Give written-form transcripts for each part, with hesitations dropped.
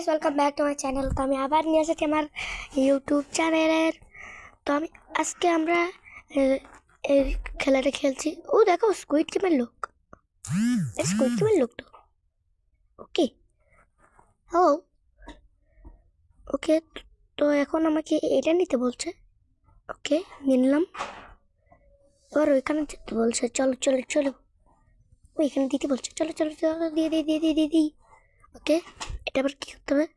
Guys, welcome back to my channel. তো আমি আবার নিয়ে এসেছি আমার ইউটিউব চ্যানেলের। তো আমি আজকে আমরা এই খেলাটা খেলছি। ও দেখো, স্কুইড গেমের লোক, স্কুইড গেমের লোক তো। ওকে, ও ওকে। তো এখন আমাকে এটা নিতে বলছে। ওকে, নিলাম। এবার ওইখানে যেতে বলছে, চলো চলো চলো। ওইখানে দিতে বলছে, চলো চলো চলো, দিয়ে দিয়ে দিয়ে দিয়ে দিয়ে দিই। ওকে, এটা আবার কী করতে হবে?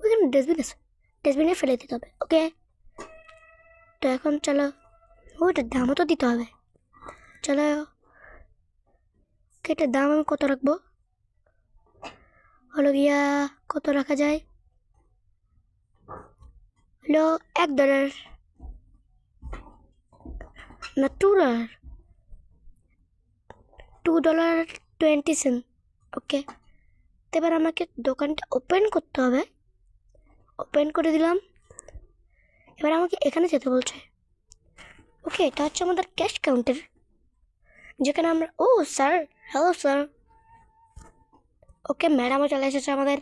ওইখানে ডাস্টবিন আছে, ডাস্টবিনে ফেলে দিতে হবে। ওকে, তো এখন চলো, ওইটার দামও তো দিতে হবে। চলো, এটার দাম আমি কত রাখবো? হলো গিয়া কত রাখা যায়? হলো $1 না $2, $2.20। ওকে, তো এবার আমাকে দোকানটা ওপেন করতে হবে। ওপেন করে দিলাম। এবার আমাকে এখানে যেতে বলছে। ওকে, এটা হচ্ছে আমাদের ক্যাশ কাউন্টার, যেখানে আমরা স্যার, হ্যালো স্যার। ওকে, ম্যাডামও চলে এসেছে আমাদের।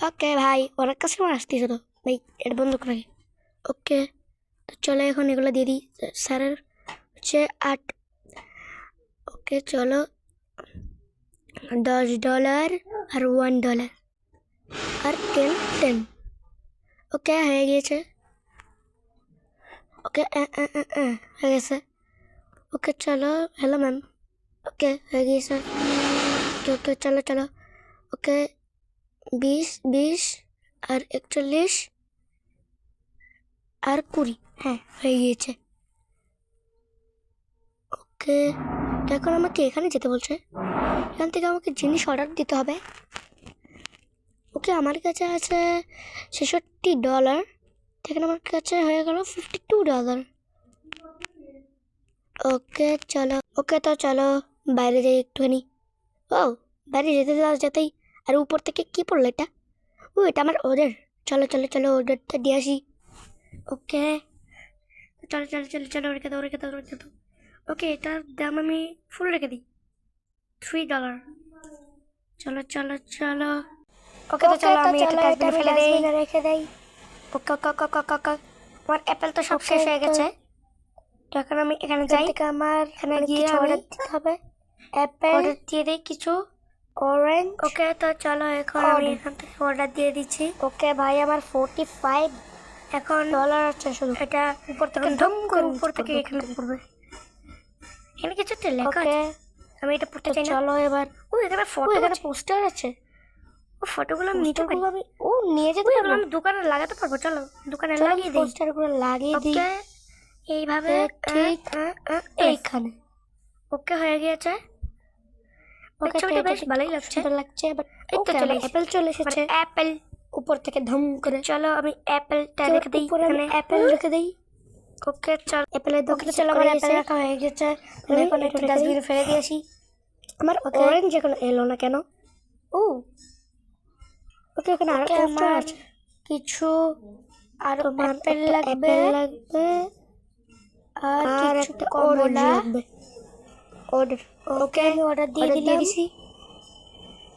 ওকে ভাই, অনেক কাস্টমার আসতেছে তো ভাই, এটা বন্ধ করে। ওকে, তো চলো এখন এগুলো দিয়ে দিই। স্যারের হচ্ছে 8। ওকে চলো, $10 আর $1 আর 10। ওকে, হয়ে গিয়েছে। ওকে, হয়ে গেছে। ওকে চলো, হ্যালো ম্যাম। ওকে, হয়ে গিয়েছে। ওকে ওকে, চলো চলো। ওকে, 20 আর 41 আর 20, হ্যাঁ হয়ে গিয়েছে। ওকে, এখন আমাকে এখানে যেতে বলছে। এখান থেকে আমাকে জিনিস অর্ডার দিতে হবে। ওকে, আমার কাছে আছে $66, এখানে আমার কাছে হয়ে গেল $52। ওকে চলো। ওকে, তো চলো বাইরে যাই একটুখানি। ও, বাইরে যেতে যেতেই আর উপর থেকে কি পড়লো এটা? এটা আমার অর্ডার। চলো চলো চলো, অর্ডারটা দিয়ে আসি। ওকে, চলো চলো চলো চলো, রেখে দাও রেখে দাও রেখে দাও। ওকে, এটার দাম আমি ফুল রেখে দিই, $3। চলো চলো চলো। ওকে, তো চলো আমি এটা ডাস্টবিনে ফেলে দেই, রেখে দেই। ওকে ওকে ওকে ওকে ওকে। আমার অ্যাপেল তো সব শেষ হয়ে গেছে। তো এখন আমি এখানে যাই। আমার এখানে গিয়ে অর্ডার দিতে হবে। অ্যাপেল অর্ডার দিয়ে দিই, কিছু অরেঞ্জ। ওকে, তো চলো এখন আমি এখান থেকে অর্ডার দিয়ে দিচ্ছি। ওকে ভাই, আমার $45 এখন ডলার আছে শুধু। এটা উপর থেকে ধম করে উপর থেকে এখানে পড়বে। এখানে কিছু একটা লেখা আছে, আমি এটা পড়তে চাই না। চলো এবার, এখানে ফটো, এখানে পোস্টার আছে। ফটোগুলো আমি নিতে পারি। আমি নিয়ে যেতে পারবো, আমি দোকানে লাগাতে পারবো। চলো দোকানে লাগিয়ে দিই, পোস্টারগুলো লাগিয়ে দিই। ওকে, এইভাবে ঠিক এইখানে। ওকে, হয়ে গিয়েছে। ওকে, ছবিটা বেশ ভালোই লাগছে। বাট এই তো চলে অ্যাপেল চলে এসেছে। অ্যাপেল উপর থেকে ধম করে। চলো আমি অ্যাপেলটা রেখে দিই, এখানে অ্যাপেল রেখে দিই। ওকে চল, অ্যাপেলের দোকানে চলো, আমার অ্যাপেল রাখা হয়ে গেছে। আমি এখন একটা ডাস্টবিনে ফেলে দিয়ে আসি। আমার অরেঞ্জ এখন এলো না কেন? ওকে, এখানে আরো পোস্টার আছে কিছু। আর অ্যাপেল লাগবে আর একটা অরেঞ্জ লাগবে। অর্ডার। ওকে, আমি অর্ডার দিয়ে দিয়েছি।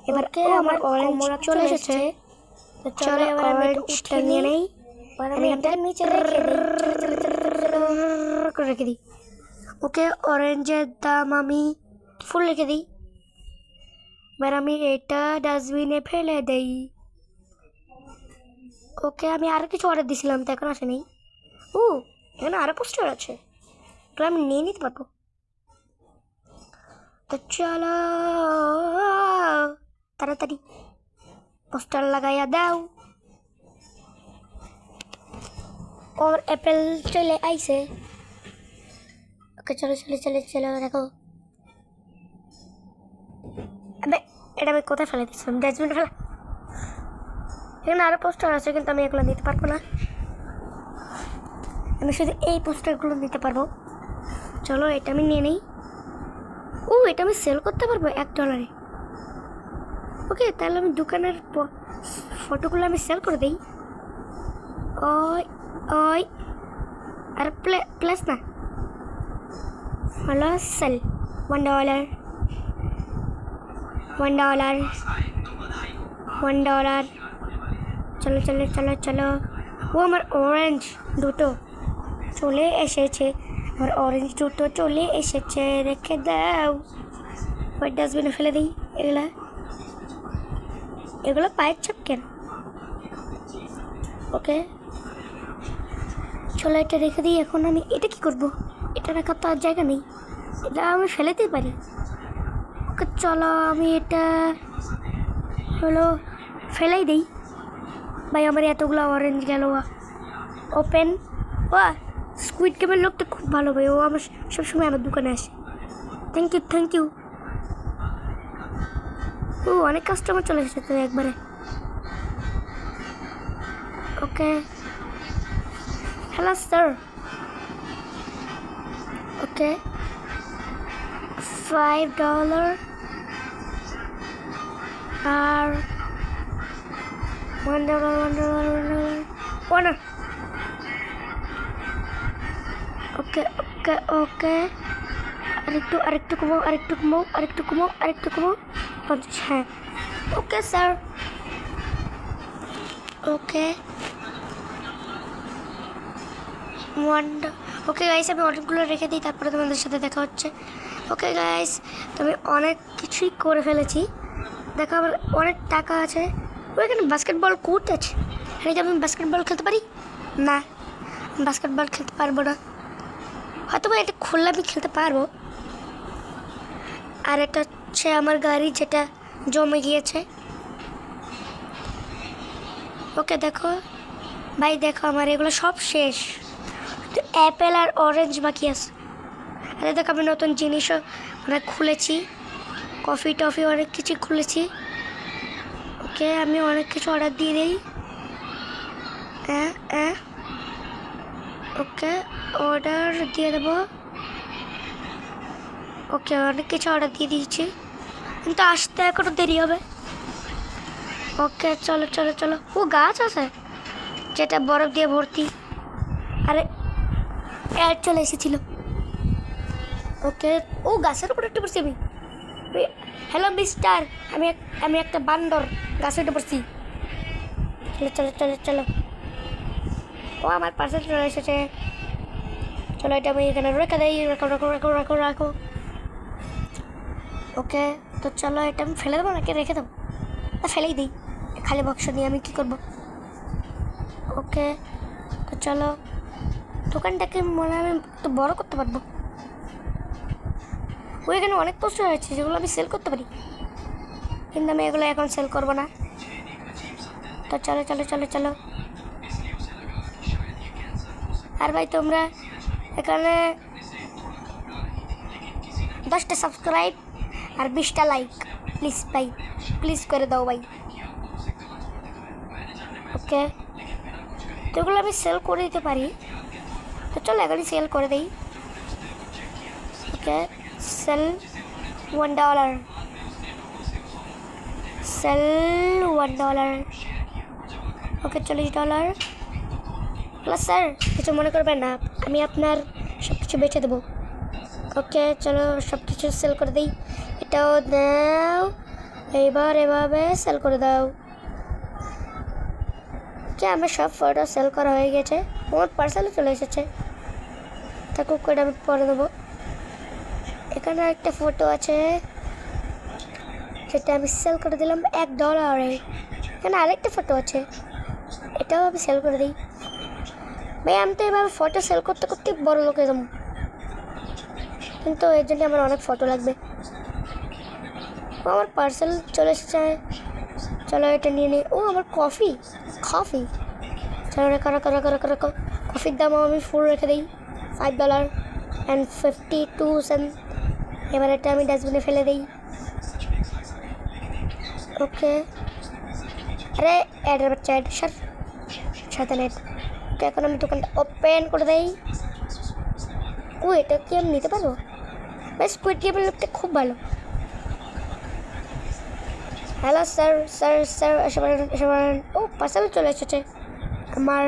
এবার আমার অরেঞ্জ চলে এসেছে। তো চলো এবার আমি অরেঞ্জটা নিয়ে নেই। আমি এখান থেকে নিচে রেখে দিই। ওকে, অরেঞ্জের দাম আমি ফুল রেখে দিই। এবার আমি এটা ডাস্টবিনে ফেলে দেই। ওকে, আমি আরো কিছু অর্ডার দিয়েছিলাম, তো এখন আসেনি। এখানে আরো পোস্টার আছে, তো আমি নিয়ে নিতে পারবো। তো চলো তাড়াতাড়ি পোস্টার লাগাইয়া দাও। ওর অ্যাপেল চলে আইছে। ওকে, চলো চলো চলো চলো, দেখো। আবে, এটা আমি কোথায় ফেলে দিচ্ছিলাম? ডাস্টবিনে ফেলা। এখানে আরো পোস্টার আছে, কিন্তু আমি এগুলো নিতে পারবো না। আমি শুধু এই পোস্টারগুলো নিতে পারবো। চলো এটা আমি নিয়ে নিই। এটা আমি সেল করতে পারবো $1। ওকে, তাহলে আমি দোকানের ফটোগুলো আমি সেল করে দিই। ওই আর প্লাস না, হলো সেল $1। $1। চলো চলো চলো চলো। ও আমার অরেঞ্জ দুটো চলে এসেছে, আমার অরেঞ্জ দুটো চলে এসেছে, রেখে দাও। ওই ডাস্টবিনে ফেলে দিই এগুলা। এগুলো পায়ের চাপ কেন? ওকে চলো এটা রেখে দিই। এখন আমি এটা কি করব? এটা রাখার তো আর জায়গা নেই, এটা আমি ফেলেতেই পারি। ওকে চলো আমি এটা হলো ফেলাই দিই। ভাই আমার এতগুলো অরেঞ্জ গেল। ওপেন। ও স্কুইড গেমের লোকটা খুব ভালো ভাই, ও আমার সবসময় আমার দোকানে আসে। Thank you thank you. ও অনেক কাস্টমার চলে এসেছে তো একবারে। Okay hello sir. ওকে $5 আর $1 ওকে ওকে ওকে। আরেকটু কমাও 50। হ্যাঁ ওকে স্যার। ওকে ওকে গাইস আমি অনেকগুলো রেখে দিই, তারপরে তোমাদের সাথে দেখা হচ্ছে। ওকে গাইস তো আমি অনেক কিছুই করে ফেলেছি। দেখো আমার অনেক টাকা আছে। ওইখানে বাস্কেটবল কোর্ট আছে, এখানে কি আমি বাস্কেটবল খেলতে পারি? না বাস্কেটবল খেলতে পারবো না, হয়তো বা এটা খুললে আমি খেলতে পারবো। আর এটা হচ্ছে আমার গাড়ি যেটা জমে গিয়েছে। ওকে দেখো ভাই, দেখো আমার এগুলো সব শেষ, তো অ্যাপেল আর অরেঞ্জ বাকি আছে। আরে দেখো আমি নতুন জিনিসও অনেক খুলেছি, কফি টফি অনেক কিছু খুলেছি। ওকে আমি অনেক কিছু অর্ডার দিয়ে দিই। ওকে অর্ডার দিয়ে দেবো। ওকে অনেক কিছু অর্ডার দিয়ে দিয়েছি, কিন্তু আসতে এখনো দেরি হবে। ওকে চলো চলো চলো। ও গাছ আছে যেটা বরফ দিয়ে ভর্তি। আরে অ্যাড চলে এসেছিল। ওকে ও গাছের উপরে একটু পড়ছি আমি। হ্যালো মিস্টার, আমি একটা বান্দর গাছে উঠে পড়ছি। চলো চলো চলো চলো। ও আমার পার্সেল চলে এসেছে। চলো এটা আমি এখানে রেখে দিই। রাখো রাখো রাখো রাখো রাখো। ওকে তো চলো এটা আমি ফেলে দেবো নাকি রেখে দেবো? ফেলেই দিই, খালি বক্স নিয়ে আমি কী করবো। ওকে তো চলো দোকানটাকে মনে হয় আমি একটু বড়ো করতে পারবো। ওইখানে অনেক পোস্টার হয়েছে যেগুলো আমি সেল করতে পারি, কিন্তু আমি এগুলো এখন সেল করবো না। তো চলো চলো চলো চলো। আর ভাই তোমরা এখানে 10টা সাবস্ক্রাইব আর 20টা লাইক প্লিজ ভাই, প্লিজ করে দাও ভাই। ওকে তো এগুলো আমি সেল করে দিতে পারি, তো চলো এখনই সেল করে দিই। ওকে সেল $1, সেল $1। ওকে $40। প্লাস স্যার কিছু মনে করবেন না, আমি আপনার সব কিছু বেচে দেবো। ওকে চলো সব কিছু সেল করে দিই। এটাও দাও, এইবার এভাবে সেল করে দাও। কি আমার সব ফটো সেল করা হয়ে গেছে, আমার পার্সেলে চলে এসেছে। থাকুক করে আমি পরে দেবো। এখানে একটা ফটো আছে সেটা আমি সেল করে দিলাম $1। এখানে আরেকটা ফটো আছে, এটাও আমি সেল করে দিই। ভাই আমি তো এভাবে ফটো সেল করতে করতে বড় লোক হয়ে যাবো, কিন্তু এর জন্য আমার অনেক ফটো লাগবে। আমার পার্সেল চলে এসেছে, চলো এটা নিয়ে নিই। ও আমার কফি চলো রেখো রাখো রাখো রাখো রাখো। কফির দামও আমি ফুল রেখে দিই $5.52। এবার এটা আমি ডাস্টবিনে ফেলে দিই। ওকে আরে অ্যাডের বাচ্চা অ্যাড সাথে নেট। তো এখন আমি দোকানটা ওপেন করে দেই। ও এটা কি আমি নিতে পারবো? ভাই স্কুইড গেমের লোকটা খুব ভালো। হ্যালো স্যার স্যার স্যার এসে পড়েন। ও পার্সেল চলে এসেছে আমার।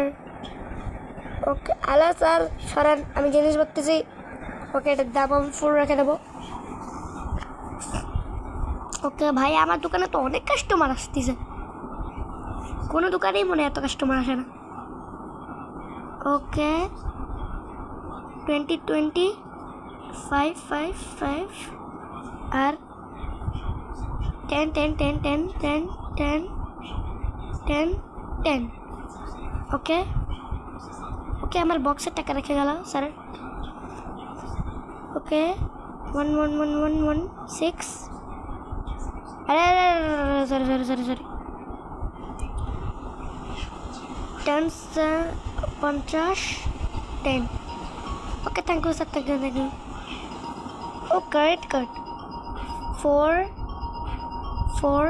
ওকে হ্যালো স্যার সরান, আমি জিনিস করতেছি। ওকে এটার দাম আমি ফুল রেখে দেবো। ওকে ভাই আমার দোকানে তো অনেক কাস্টমার আসতেছে, কোনো দোকানেই মনে হয় এত কাস্টমার আসে না। ওকে 20 5 5 5 আর 10 10 10 10 10 10 10 10। ওকে ওকে আমার বক্সের টাকা রেখে গেল স্যার। ওকে 1 1 1 1 1 6। আরে sorry sorry sorry sorry 10 50 10। Okay thank you sir, thank you. ও correct 4 4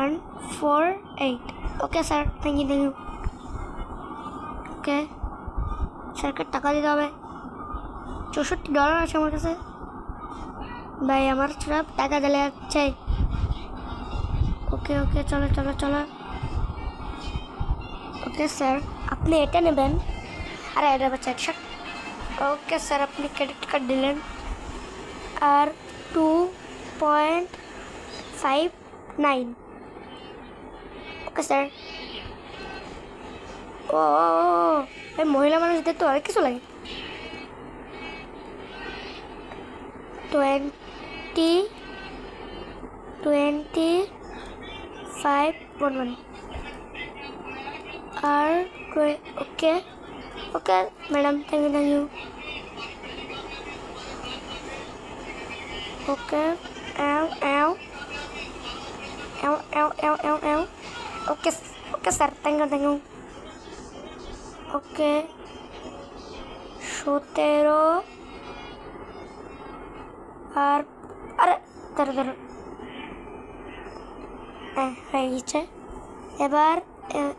and 4 8। Okay sir thank you. Okay স্যারকে টাকা দিতে হবে। $64 আছে আমার কাছে। ভাই আমার সব টাকা দিলে যাচ্ছে। ওকে ওকে চলো চলো চলো। ওকে স্যার আপনি এটা নেবেন। আরে এটা বাচ্চা একশো। ওকে স্যার আপনি ক্রেডিট কার্ড দিলেন। আর 2.59। Okay sir. ও এই মহিলা মানুষদের তো অনেক কিছু লাগে। 25 11 আর ওকে ওকে ম্যাডাম থ্যাংক ইউ। ওকে এও এও এও এও এও এও এও। ওকে ওকে স্যার থ্যাংক ইউ। ওকে 17 আর আরে ধরো ধরো হ্যাঁ হয়ে গেছে। এবার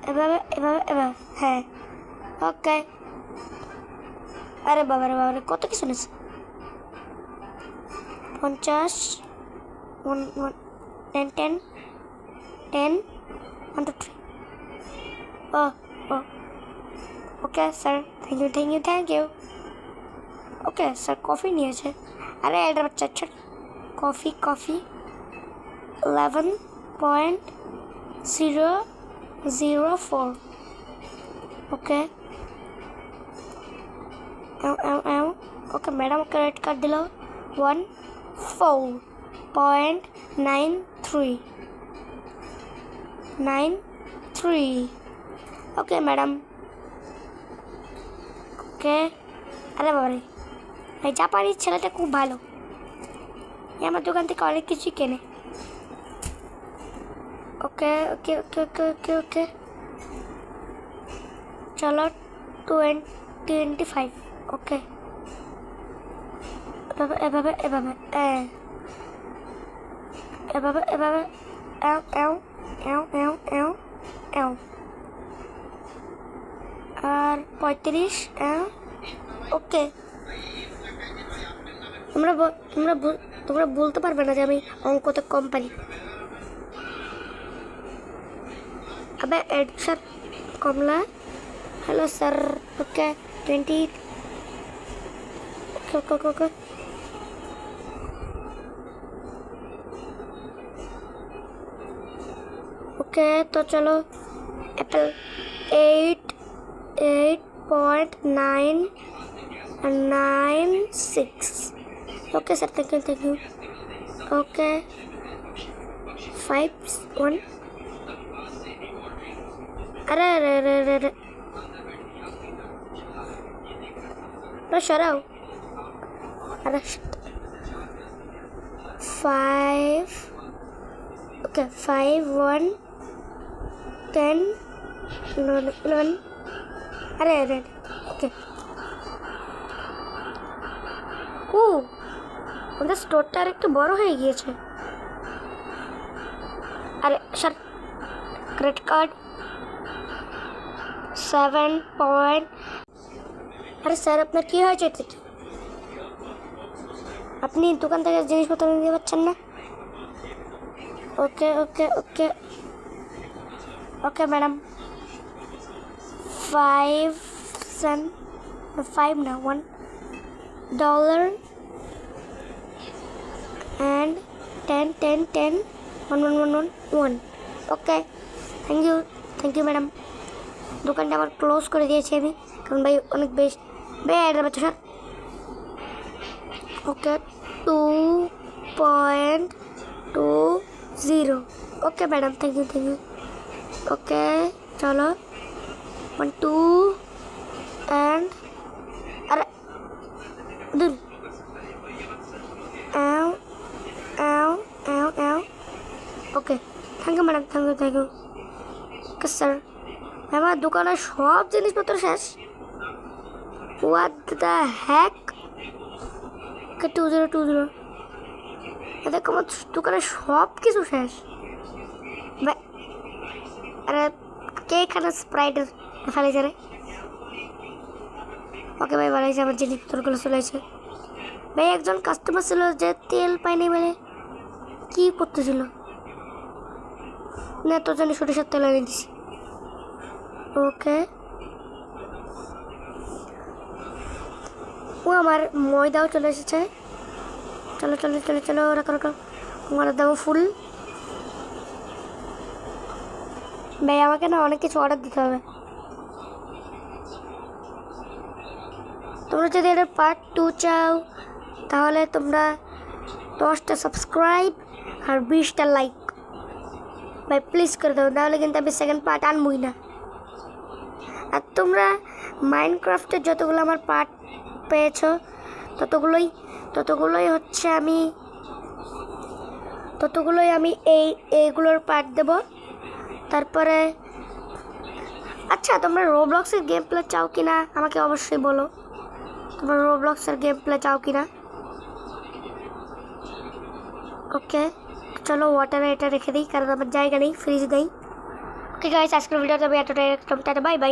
এভাবে এভাবে এভাবে হ্যাঁ ওকে। আরে বাবারে বাবারে কত কিছু নিচ্ছে। 50 1 1 10 10 10 1 2 3। ও ও okay sir thank you. Okay sir coffee নিয়েছে। আরে এটা বাচ্চা আচ্ছা coffee 11.004। Okay okay madam credit card দিল 14.93। Okay madam. ওকে আরে বাবারে এই জাপানির ছেলেটা খুব ভালো, আমার দোকান থেকে অনেক কিছুই কেনে। ওকে ওকে ওকে ওকে ওকে ওকে চলো 25। ওকে এভাবে এভাবে এভাবে এভাবে এভাবে এও এও এও এও এও এও আর 35 ওকে তোমরা বলতে পারবে না যে আমি অঙ্কতে কম পারি। আবে স্যার কমলা hello sir. Okay 20। Okay okay okay okay তো চলো apple 8.996। Okay sir thank you. Okay 5 1। আরে আরে আরে আরে আরে সরাও। আরে 5 ওকে 5 1 10 11। আরে আরে ওকে আমাদের স্টোরটা আর একটু বড় হয়ে গিয়েছে। আরে স্যার ক্রেডিট কার্ড 7 পয়েন্ট। আরে স্যার আপনার কী হয়েছে? আপনি দোকান থেকে জিনিসপত্র নিতে পারছেন না? ওকে ওকে ওকে ওকে ম্যাডাম 5 না $1 and 10 10 10 1 1 1 1 1। Okay, thank you madam. দোকানটা আবার ক্লোজ করে দিয়েছি আমি, কারণ ভাই অনেক বেশ বেড়ে বাচ্চা sir. Okay, 2.20। Okay madam, thank you. Okay চলো, 1 2 অ্যান্ড আরে দূর। অ্যাও অ্যাও অ্যাও অ্যাও। Okay, thank you madam, thank you. Okay sir, আমার দোকানের সব জিনিসপত্র শেষ। What the hack? ওকে 2020। দেখো আমার দোকানের সব কিছু শেষ। আরে কে এখানে স্প্রাইটের ফেলেছে রে? ওকে ভাই, বাড়াইছে, আমার জিনিসপত্রগুলো চলে আসে। ভাই একজন কাস্টমার ছিল যে তেল পায়নি বলে কি করতেছিল না, তোর জন্য সরিষার তেল এনে দিছি। ওকে, ও আমার ময়দাও চলে এসেছে। চলো রাখো। আমার দাম ফুল। ভাই আমাকে না অনেক কিছু অর্ডার দিতে হবে। তোমরা যদি এর পার্ট 2 চাও তাহলে তোমরা 10টা সাবস্ক্রাইব আর 20টা লাইক ভাই প্লিজ করে দাও, নাহলে কিন্তু আমি সেকেন্ড পার্ট আনবই না। আর তোমরা মাইনক্রাফটের যতগুলো আমার পার্ট পেয়েছো ততগুলোই হচ্ছে আমি এইগুলোর পার্ট দেব। তারপরে আচ্ছা, তোমরা রোবলক্সের গেম প্লে চাও কিনা আমাকে অবশ্যই বলো। তোমরা রোবলক্সের গেম প্লে চাও কিনা? ওকে চলো, ওয়াটারে এটা রেখে দিই, কারণ আমার জায়গা নেই, ফ্রিজ নেই। ওকে গাইস, আজকের ভিডিওটা আমি এতটাই রাখলাম। Tata, bye bye.